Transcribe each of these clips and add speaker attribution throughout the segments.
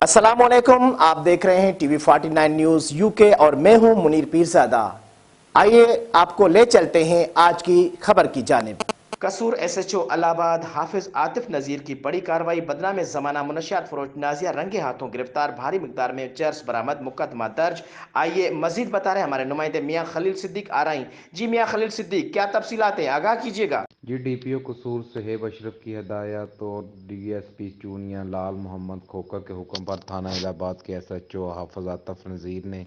Speaker 1: अस्सलाम वालेकुम। आप देख रहे हैं टीवी 49 न्यूज यूके और मैं हूं मुनीर पीरजादा। आइए आपको ले चलते हैं आज की खबर की जानिब। कसूर एसएचओ इलाहाबाद हाफिज आतिफ नजीर की बड़ी कार्रवाई। बदनाम जमाना मुनशियात फरोश नाजिया रंगे हाथों गिरफ्तार, भारी मिकदार में चर्स बरामद, मुकदमा दर्ज। आइए मजीद बता रहे हमारे नुमाइंदे मियां खलील सिद्दीक आ रही। जी मियां खलील सिद्दीक, क्या तफसीलात हैं, आगाह कीजिएगा।
Speaker 2: जी डीपीओ कसूर सुहेब अशरफ की हदायत और डीएसपी चूनिया लाल मोहम्मद खोकर के हुक्म पर थाना इलाहाबाद के एसएचओ हाफिज आतिफ नज़ीर ने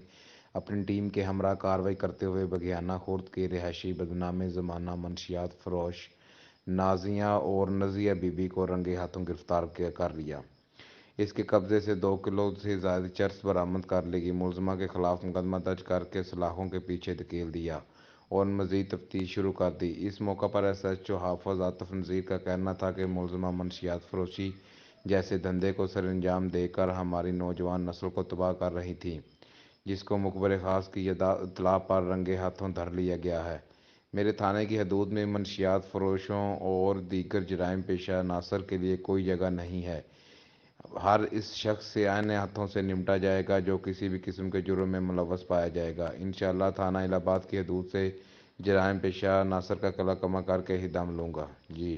Speaker 2: अपनी टीम के हमरा कार्रवाई करते हुए बघियाना खुर्द के रिहायशी बदनाम ज़माना मनशियात फरोश नाजिया और नजिया बीबी को रंगे हाथों गिरफ्तार कर लिया। इसके कब्जे से 2 किलो से ज़्यादा चर्स बरामद कर ली। मुलजमा के खिलाफ मुकदमा दर्ज करके सलाखों के पीछे धकेल दिया और मजीद तफ्तीश शुरू कर दी। इस मौका पर एसएचओ हाफिज आतिफ नज़ीर का कहना था कि मुलजमा मनशियात फरोशी जैसे धंधे को सरअंजाम देकर हमारी नौजवान नस्ल को तबाह कर रही थी, जिसको मुखबिर खास की इत्तला पर रंगे हाथों धर लिया गया है। मेरे थाने की हदूद में मनशियात फरोशों और दीगर जराइम पेशा अनासर के लिए कोई जगह नहीं है। हर इस शख्स से आने हाथों से निपटा जाएगा जो किसी भी किस्म के जुर्म में मुलव्वस पाया जाएगा। इंशाअल्लाह थाना इलाहाबाद की हदूद से जराइम पेशा अनासर का कला कमा करके ही दम लूँगा। जी।